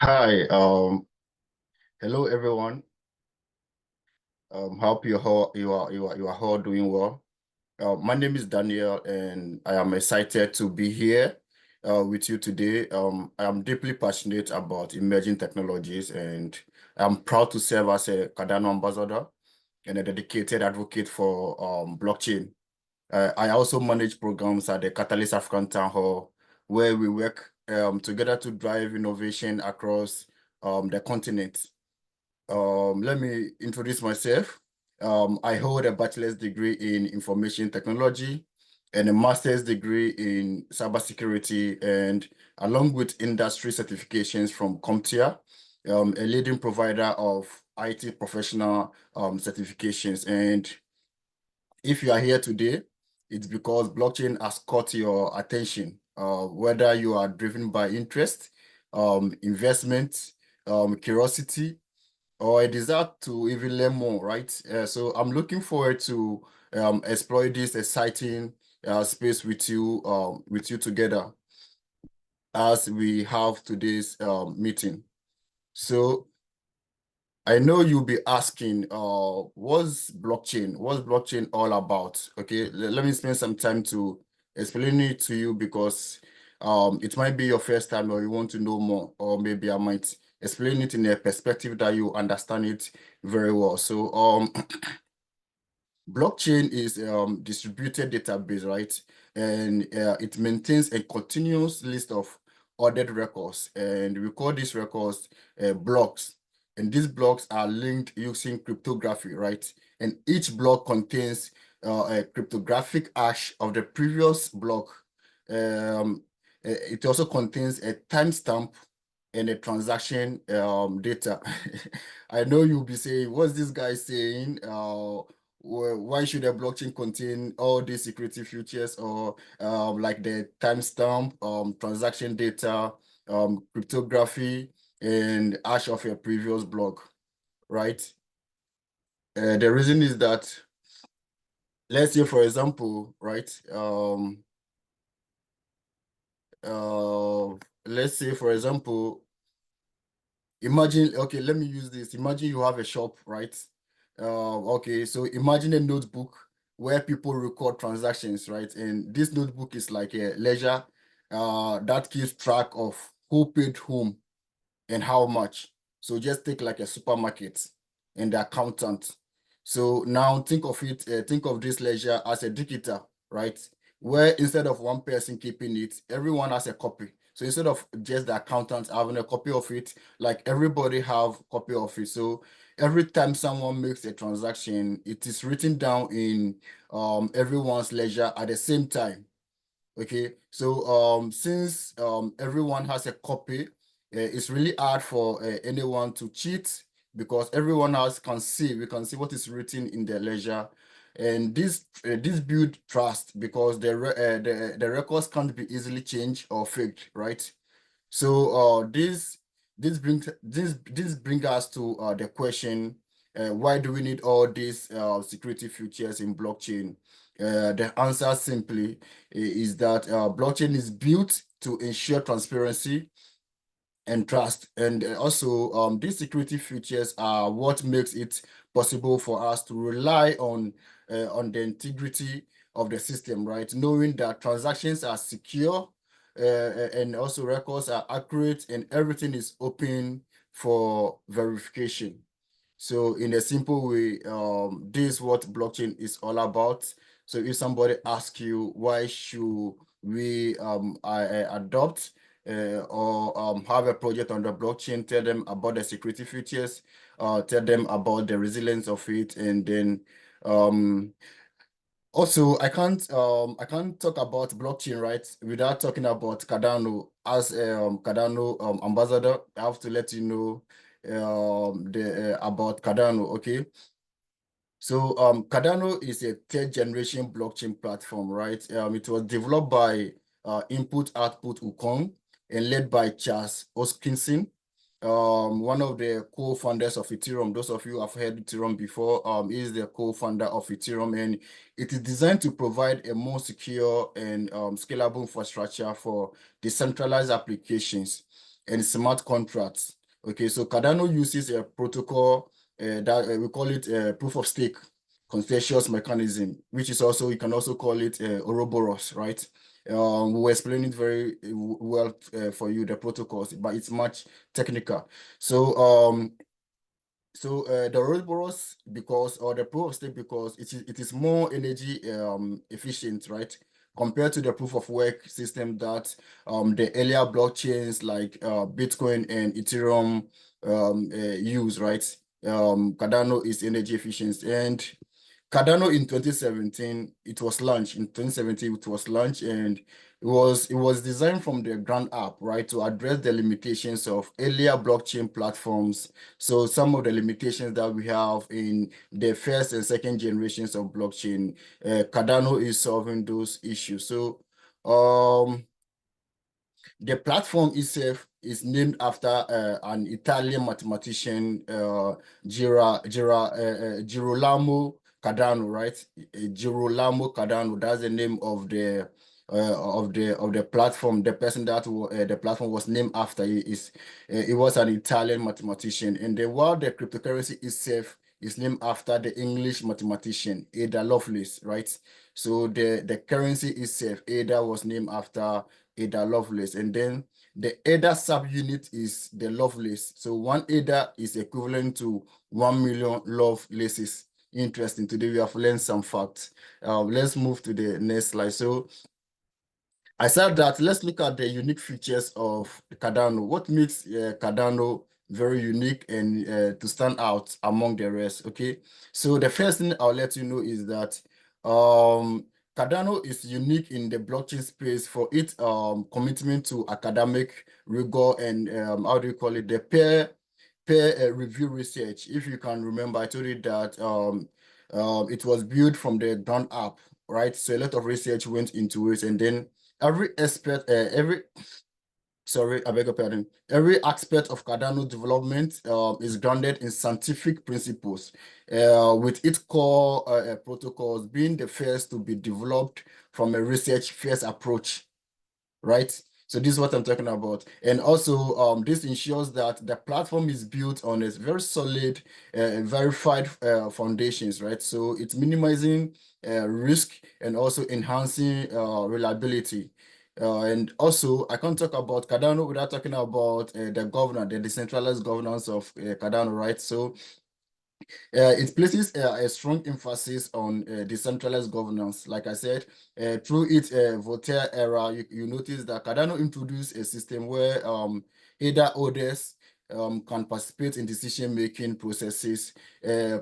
Hi, hello everyone. Hope you are all doing well. My name is Daniel, and I am excited to be here with you today. I am deeply passionate about emerging technologies, and I'm proud to serve as a Cardano ambassador and a dedicated advocate for blockchain. I also manage programs at the Catalyst African Town Hall, where we work together to drive innovation across the continent. Let me introduce myself. I hold a bachelor's degree in information technology and a master's degree in cybersecurity, and along with industry certifications from CompTIA, a leading provider of IT professional certifications. And if you are here today, it's because blockchain has caught your attention, whether you are driven by interest, investment, curiosity, or a desire to even learn more, right? So I'm looking forward to explore this exciting space with you together as we have today's meeting. So I know you'll be asking, what's blockchain? What's blockchain all about? Okay, let me spend some time to explain it to you because it might be your first time or you want to know more, or maybe I might explain it in a perspective that you understand it very well. So blockchain is distributed database, right? And it maintains a continuous list of ordered records, and we call these records blocks. And these blocks are linked using cryptography, right? And each block contains a cryptographic hash of the previous block. It also contains a timestamp and a transaction data. I know you'll be saying, what's this guy saying? Why should a blockchain contain all these security features, or like the timestamp, transaction data, cryptography, and hash of a previous block, right? The reason is that, let's say, for example, right? Let's say, for example, imagine, okay, let me use this. Imagine you have a shop, right? Okay, so imagine a notebook where people record transactions, right? And this notebook is like a ledger that keeps track of who paid whom and how much. So just take like a supermarket and the accountant. So now think of this ledger as a digital, right? Where instead of one person keeping it, everyone has a copy. So instead of just the accountant having a copy of it, like everybody have copy of it. So every time someone makes a transaction, it is written down in everyone's ledger at the same time. Okay, so since everyone has a copy, it's really hard for anyone to cheat because everyone else can see. We can see what is written in their ledger, and this build trust because the records can't be easily changed or faked, right? So this brings us to the question, why do we need all these security features in blockchain? The answer simply is that blockchain is built to ensure transparency and trust. And also, these security features are what makes it possible for us to rely on the integrity of the system, right? Knowing that transactions are secure, and also records are accurate, and everything is open for verification. So in a simple way, this is what blockchain is all about. So if somebody asks you, why should we adopt or have a project on the blockchain, tell them about the security features, tell them about the resilience of it, and then also I can't talk about blockchain, right, without talking about Cardano. As Cardano ambassador, I have to let you know the about Cardano, okay? So Cardano is a third generation blockchain platform, right? It was developed by Input Output Ukong and led by Charles Hoskinson, one of the co-founders of Ethereum. Those of you who have heard Ethereum before, he is the co-founder of Ethereum, and it is designed to provide a more secure and scalable infrastructure for decentralized applications. and smart contracts. Okay, so Cardano uses a protocol that we call it proof of stake consensus mechanism, which is also, you can also call it Ouroboros, right? We will explain it very well for you, the protocols, but it's much technical. So the Ouroboros, because, or the proof of stake, because it is more energy efficient, right? Compared to the proof of work system that the earlier blockchains like Bitcoin and Ethereum use, right? Cardano is energy efficient, and Cardano in 2017, it was launched. In 2017, it was launched, and it was designed from the ground up, right, to address the limitations of earlier blockchain platforms. So some of the limitations that we have in the first and second generations of blockchain, Cardano is solving those issues. So the platform itself is named after an Italian mathematician, Girolamo Cardano, right? Girolamo Cardano. That's the name of the platform. The person that the platform was named after he was an Italian mathematician, and while the cryptocurrency itself is named after the English mathematician Ada Lovelace, right? So the currency itself, Ada, was named after Ada Lovelace. And then the Ada subunit is the Lovelace. So one Ada is equivalent to 1 million Lovelaces. Interesting. Today we have learned some facts. Let's move to the next slide. So I said that let's look at the unique features of Cardano. What makes Cardano very unique and to stand out among the rest? Okay, so the first thing I'll let you know is that Cardano is unique in the blockchain space for its commitment to academic rigor and how do you call it, the peer review research. If you can remember, I told you that it was built from the ground up, right? So a lot of research went into it, and then every aspect, sorry, I beg your pardon. Every aspect of Cardano development is grounded in scientific principles, with its core protocols being the first to be developed from a research-first approach, right? So this is what I'm talking about. And also, this ensures that the platform is built on a very solid, verified foundations, right? So it's minimizing risk and also enhancing reliability. And also, I can't talk about Cardano without talking about the governance, the decentralized governance of Cardano, right? So it places a strong emphasis on decentralized governance. Like I said, through its Voltaire era, you notice that Cardano introduced a system where either holders can participate in decision-making processes,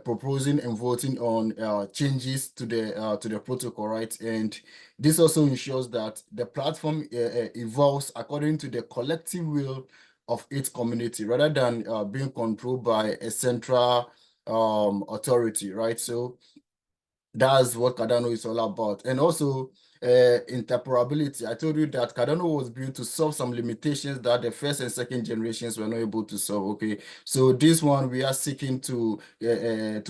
proposing and voting on changes to the protocol, right? And this also ensures that the platform evolves according to the collective will of its community, rather than being controlled by a central authority, right? So that's what Cardano is all about. And also interoperability. I told you that Cardano was built to solve some limitations that the first and second generations were not able to solve. Okay, so this one we are seeking to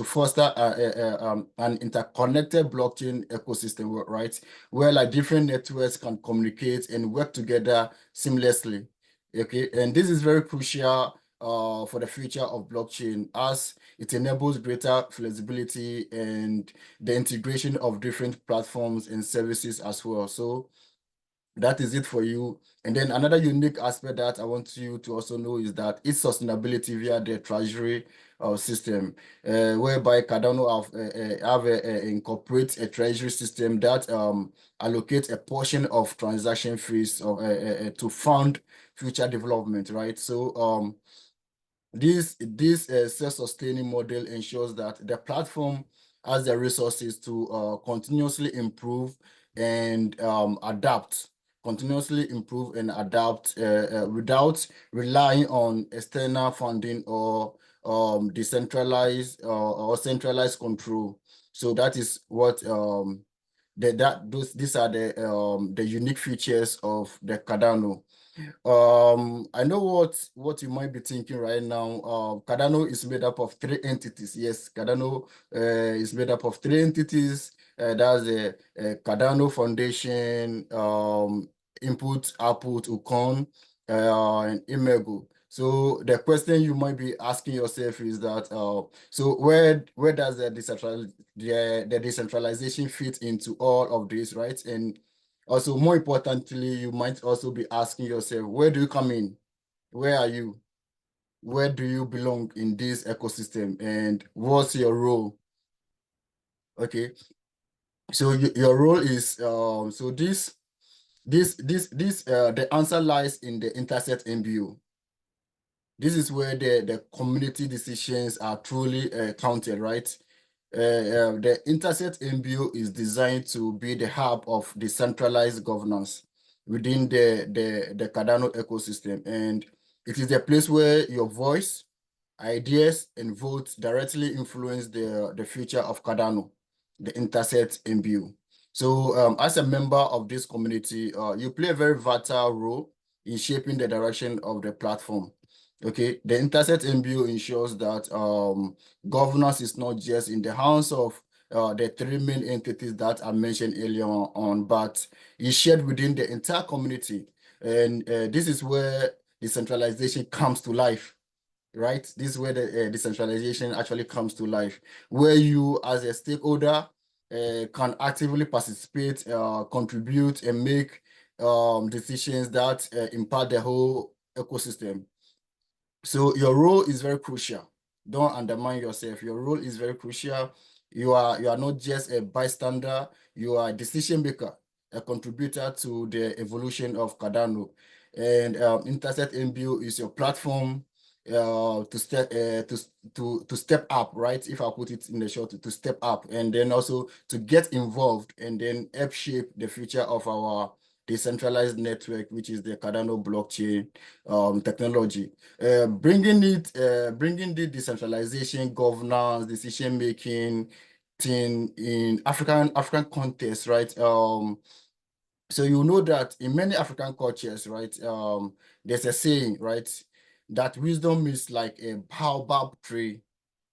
foster an interconnected blockchain ecosystem, right, where like different networks can communicate and work together seamlessly. Okay, and this is very crucial for the future of blockchain, as it enables greater flexibility and the integration of different platforms and services as well. So that is it for you. And then another unique aspect that I want you to also know is that its sustainability via the treasury system, whereby Cardano incorporates a treasury system that allocates a portion of transaction fees to fund future development, right? So this self-sustaining model ensures that the platform has the resources to continuously improve and adapt without relying on external funding or decentralized or centralized control. So that is what these are the unique features of the Cardano. I know what you might be thinking right now. Cardano is made up of three entities. Yes, Cardano is made up of three entities. That's the Cardano Foundation, Input, Output, Ukon, and Imego. So the question you might be asking yourself is that so where does the decentralization fit into all of this, right? And also more importantly, you might also be asking yourself, where do you come in? Where are you? Where do you belong in this ecosystem? And what's your role? Okay, so your role is so the answer lies in the Intersect MBO. This is where the community decisions are truly counted, right? The Intersect MBO is designed to be the hub of decentralized governance within the Cardano ecosystem. And it is the place where your voice, ideas, and votes directly influence the future of Cardano, the Intersect MBO. So as a member of this community, you play a very vital role in shaping the direction of the platform. Okay, the Intersect MBO ensures that governance is not just in the hands of the three main entities that I mentioned earlier on, but is shared within the entire community. And this is where decentralization comes to life, right? This is where the decentralization actually comes to life, where you as a stakeholder can actively participate, contribute, and make decisions that impact the whole ecosystem. So your role is very crucial. Don't undermine yourself. Your role is very crucial. You are not just a bystander, you are a decision maker, a contributor to the evolution of Cardano. And Intersect MBO is your platform to step up, right? If I put it in the short, to step up and then also to get involved and then help shape the future of our decentralized network, which is the Cardano blockchain technology. Bringing the decentralization, governance, decision making thing in African context, right? So you know that in many African cultures, right? There's a saying, right, that wisdom is like a baobab tree.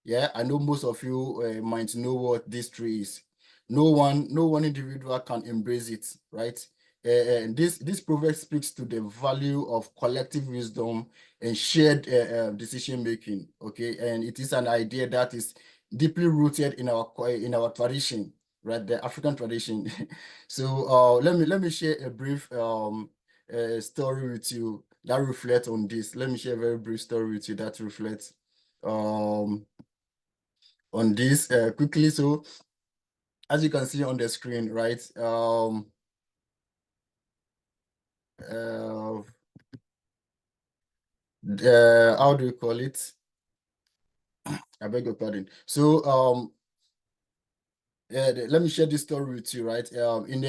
Yeah, I know most of you might know what this tree is. No one individual can embrace it, right? And this proverb speaks to the value of collective wisdom and shared decision making. Okay, and it is an idea that is deeply rooted in our tradition, right? The African tradition. So let me share a brief story with you that reflects on this. Let me share a very brief story with you that reflects um on this quickly. So as you can see on the screen, right? Uh, how do you call it? I beg your pardon. So let me share this story with you, right? In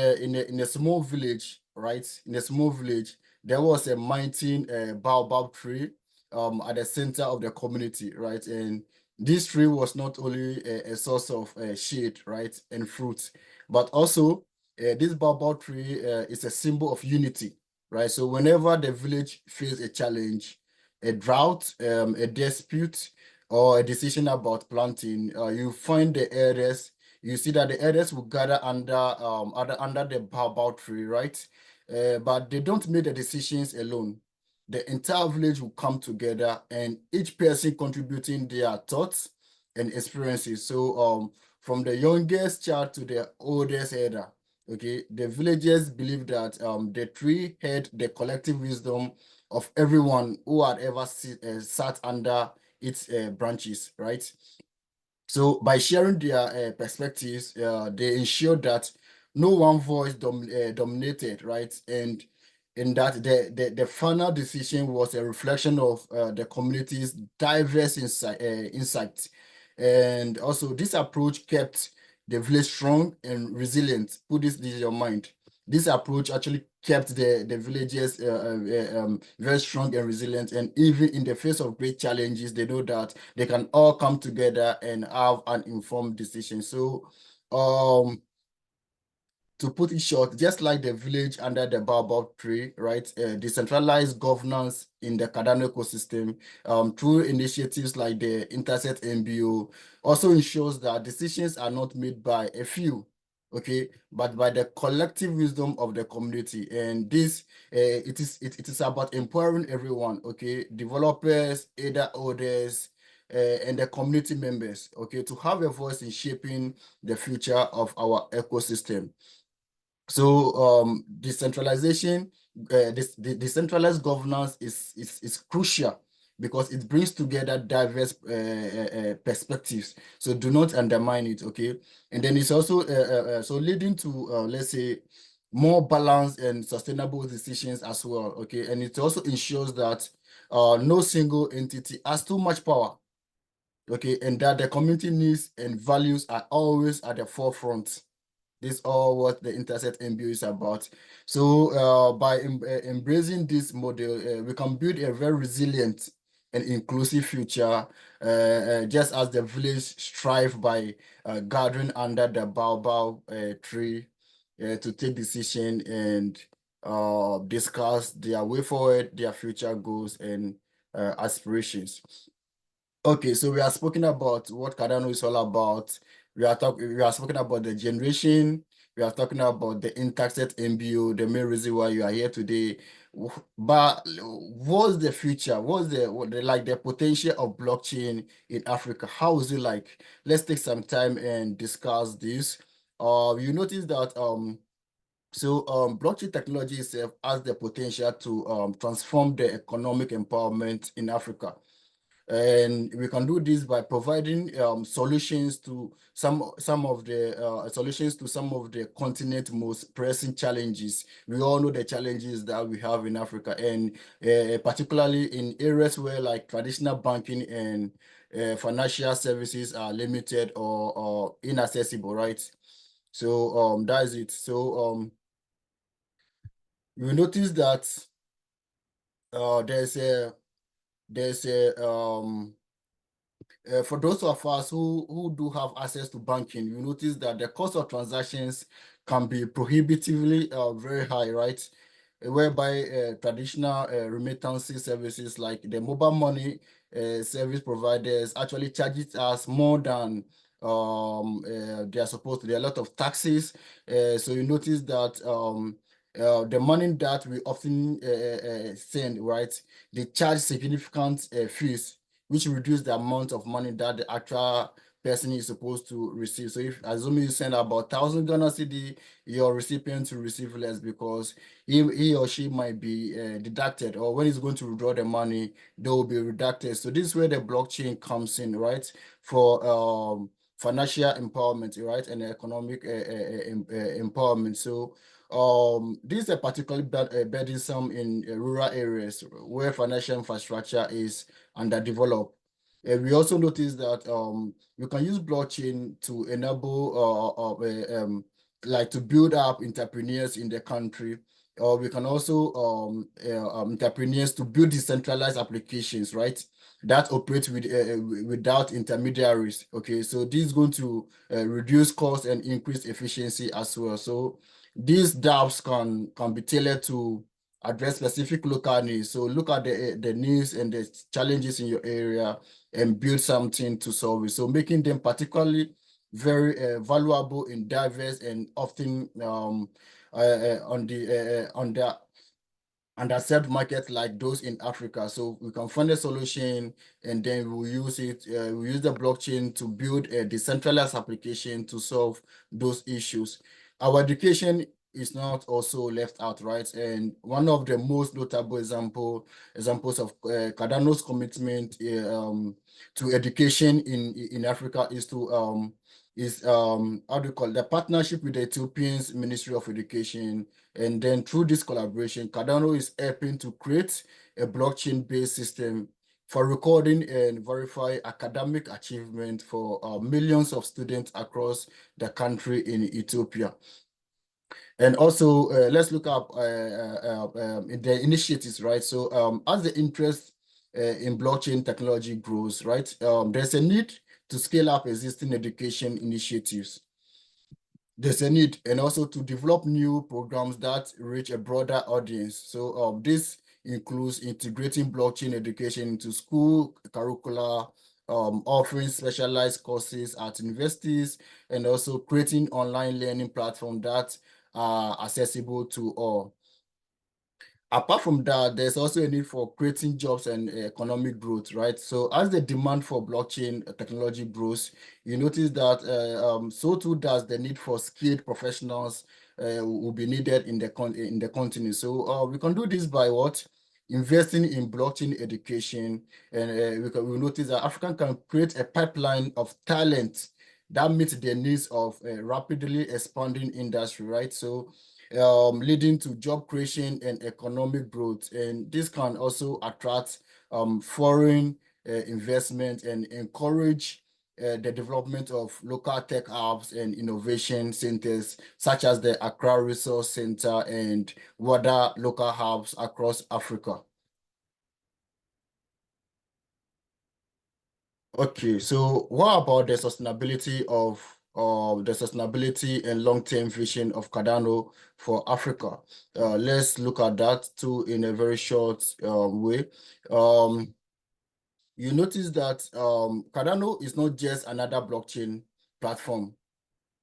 a small village, right? In a small village, there was a mighty baobab tree at the center of the community, right? And this tree was not only a source of shade, right, and fruit, but also this baobab tree is a symbol of unity, right? So whenever the village faced a challenge, a drought, a dispute, or a decision about planting, you find the elders, you see that the elders will gather under the baobab tree, right? But they don't make the decisions alone. The entire village will come together and each person contributing their thoughts and experiences. So from the youngest child to the oldest elder, okay, the villagers believe that the tree had the collective wisdom of everyone who had ever sat under its branches, right? So by sharing their perspectives, they ensure that no one voice dominated, right? And in that the final decision was a reflection of the community's diverse insight. And also this approach kept the village strong and resilient. Put this in your mind. This approach actually kept the villagers very strong and resilient. And even in the face of great challenges, they know that they can all come together and have an informed decision. So um to put it short, just like the village under the baobab tree, right? Decentralized governance in the Cardano ecosystem through initiatives like the Intersect MBO also ensures that decisions are not made by a few. okay, but by the collective wisdom of the community. And this, it is about empowering everyone, okay, developers, ADA holders, and the community members, okay, to have a voice in shaping the future of our ecosystem. So decentralization, the decentralized governance is crucial because it brings together diverse perspectives. So do not undermine it, okay? And then it's also so leading to let's say more balanced and sustainable decisions as well, okay? And it also ensures that no single entity has too much power, okay? And that the community needs and values are always at the forefront. This is all what the Intersect MBO is about. So by embracing this model, we can build a very resilient and inclusive future, just as the village strive by gathering under the baobab tree to take decision and discuss their way forward, their future goals and aspirations. Okay, so we are speaking about what Cardano is all about. We are speaking about the generation. We are talking about the Intersect MBO, the main reason why you are here today. But what's the future? Like the potential of blockchain in Africa? How is it like? Let's take some time and discuss this. You notice that blockchain technology itself has the potential to transform the economic empowerment in Africa. And we can do this by providing solutions to some of the solutions to some of the continent's most pressing challenges. We all know the challenges that we have in Africa, and particularly in areas where like traditional banking and financial services are limited or inaccessible, right? So that is it. So you notice that there's a for those of us who do have access to banking, you notice that the cost of transactions can be prohibitively very high, right? Whereby traditional remittances services like the mobile money service providers actually charges us more than they are supposed to. There are a lot of taxes. So you notice that the money that we often send, right, they charge significant fees which reduce the amount of money that the actual person is supposed to receive. So if assuming you send about 1,000 Ghana CD, your recipient will receive less because he or she might be deducted, or when he's going to withdraw the money, they will be reducted. So this is where the blockchain comes in, right? For financial empowerment, right, and economic empowerment. So this is a particularly burdensome in rural areas where financial infrastructure is underdeveloped. We also noticed that we can use blockchain to enable like to build up entrepreneurs in the country. We can also entrepreneurs to build decentralized applications, right? That operate without intermediaries. Okay, so this is going to reduce cost and increase efficiency as well. So these dApps can be tailored to address specific local needs. So look at the needs and the challenges in your area and build something to solve it. So making them particularly very valuable in diverse and often on the underserved markets like those in Africa. So we can find a solution and then we'll use it, we use the blockchain to build a decentralized application to solve those issues. Our education is not also left out, right? And one of the most notable examples of Cardano's commitment to education in Africa is to how do you call it? The partnership with the Ethiopian's Ministry of Education. And then through this collaboration, Cardano is helping to create a blockchain-based system for recording and verify academic achievement for millions of students across the country in Ethiopia. And also, let's look up in the initiatives, right? So as the interest in blockchain technology grows, right, there's a need to scale up existing education initiatives. There's a need, and also to develop new programs that reach a broader audience. So this includes integrating blockchain education into school curricula, offering specialized courses at universities and also creating online learning platforms that are accessible to all. Apart from that, there's also a need for creating jobs and economic growth, right? So as the demand for blockchain technology grows, you notice that so too does the need for skilled professionals will be needed in the continent. So we can do this by what? Investing in blockchain education, and we notice that Africa can create a pipeline of talent that meets the needs of a rapidly expanding industry, right? So leading to job creation and economic growth. And this can also attract foreign investment and encourage the development of local tech hubs and innovation centers, such as the Accra Resource Center and other local hubs across Africa. Okay, so what about the sustainability and long-term vision of Cardano for Africa? Let's look at that too in a very short way. Um, you notice that Cardano is not just another blockchain platform.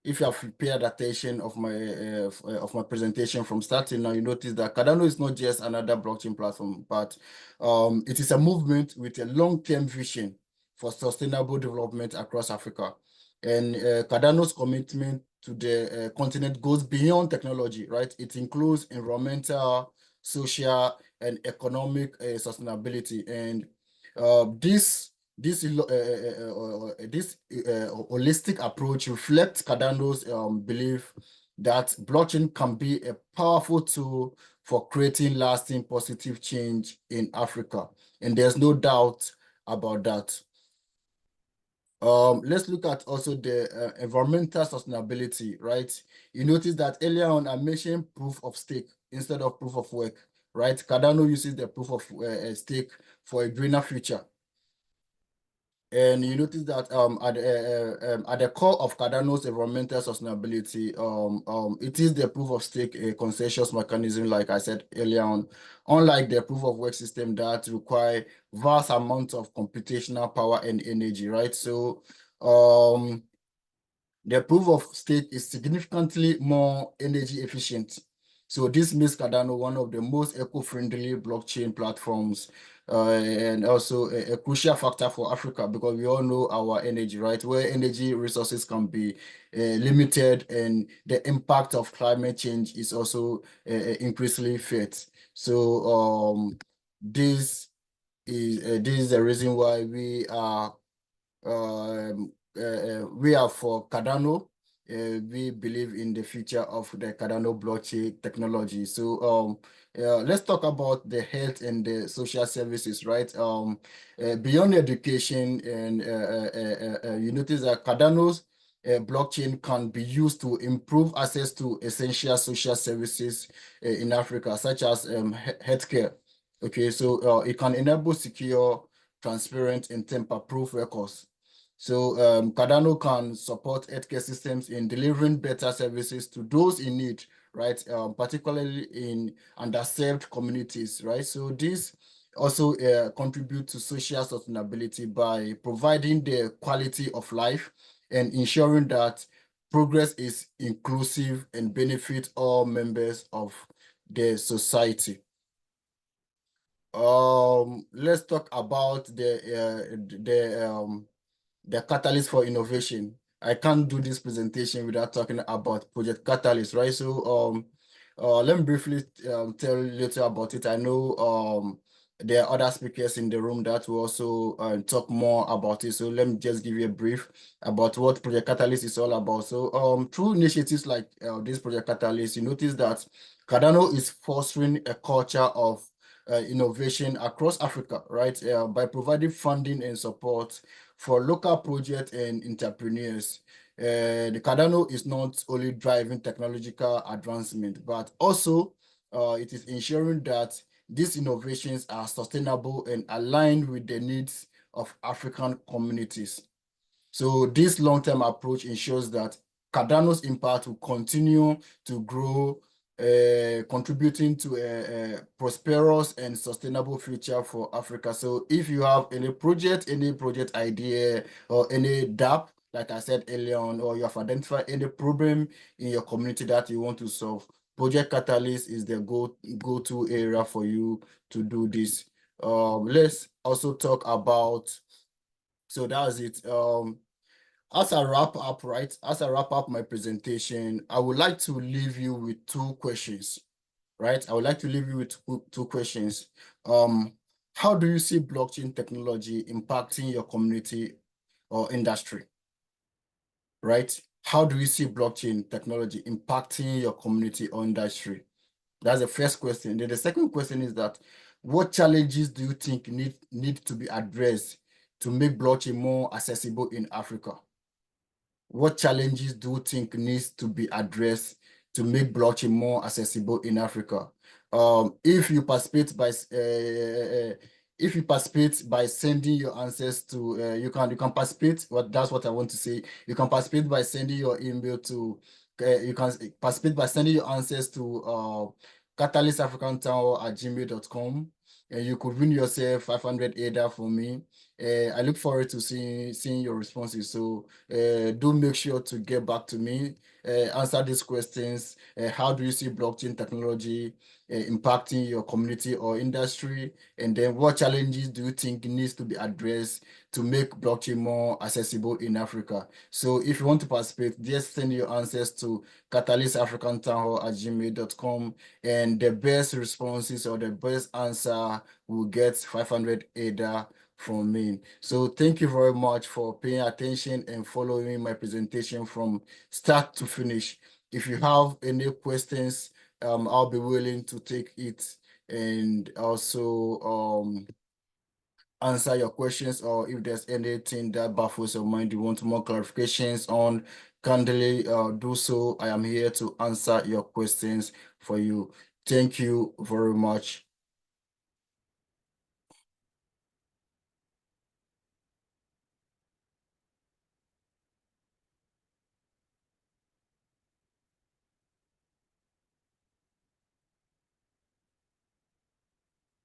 If you have paid attention of my presentation from starting now, you notice that Cardano is not just another blockchain platform, but it is a movement with a long-term vision for sustainable development across Africa. And Cardano's commitment to the continent goes beyond technology, right? It includes environmental, social, and economic sustainability. And this holistic approach reflects Cardano's belief that blockchain can be a powerful tool for creating lasting positive change in Africa. And there's no doubt about that. Let's look at also the environmental sustainability, right? You notice that earlier on I mentioned proof of stake instead of proof of work, right? Cardano uses the proof of stake for a greener future. And you notice that at the core of Cardano's environmental sustainability, it is the proof of stake, a consensus mechanism, like I said earlier on, unlike the proof of work system that require vast amounts of computational power and energy, right? So the proof of stake is significantly more energy efficient. So this makes Cardano one of the most eco-friendly blockchain platforms and also a crucial factor for Africa because we all know our energy, right? Where energy resources can be limited and the impact of climate change is also increasingly felt. So this is the reason why we are for Cardano. We believe in the future of the Cardano blockchain technology. So let's talk about the health and the social services, right? Beyond education, and you notice that Cardano's blockchain can be used to improve access to essential social services in Africa, such as healthcare. Okay, so it can enable secure, transparent, and tamper-proof records. So Cardano can support healthcare systems in delivering better services to those in need, right? Particularly in underserved communities, right? So this also contribute to social sustainability by providing the quality of life and ensuring that progress is inclusive and benefit all members of the society. Let's talk about the catalyst for innovation. I can't do this presentation without talking about Project Catalyst, right? So let me briefly tell you a little about it. I know there are other speakers in the room that will also talk more about it. So let me just give you a brief about what Project Catalyst is all about. So through initiatives like this Project Catalyst, you notice that Cardano is fostering a culture of innovation across Africa, right? By providing funding and support for local projects and entrepreneurs. The Cardano is not only driving technological advancement, but also it is ensuring that these innovations are sustainable and aligned with the needs of African communities. So this long-term approach ensures that Cardano's impact will continue to grow contributing to a prosperous and sustainable future for Africa. So if you have any project idea, or any DAP, like I said earlier on, or you have identified any problem in your community that you want to solve, Project Catalyst is the go-to area for you to do this. Let's also talk about, so that's it. As I wrap up, my presentation, I would like to leave you with two questions, right? I would like to leave you with two questions. How do you see blockchain technology impacting your community or industry, right? How do you see blockchain technology impacting your community or industry? That's the first question. Then the second question is that, what challenges do you think need to be addressed to make blockchain more accessible in Africa? What challenges do you think needs to be addressed to make blockchain more accessible in Africa? If you participate by sending your answers to, you can participate. That's what I want to say. You can participate by sending your email to. You can participate by sending your answers to catalystafricantown@gmail.com, and you could win yourself 500 ADA from me. I look forward to seeing your responses. So do make sure to get back to me, answer these questions. How do you see blockchain technology impacting your community or industry? And then what challenges do you think needs to be addressed to make blockchain more accessible in Africa? So if you want to participate, just send your answers to catalystafricantown@gmail.com, and the best responses or the best answer will get 500 ADA from me. So thank you very much for paying attention and following my presentation from start to finish. If you have any questions, I'll be willing to take it and also answer your questions, or if there's anything that baffles your mind, you want more clarifications on, kindly do so. I am here to answer your questions for you. Thank you very much.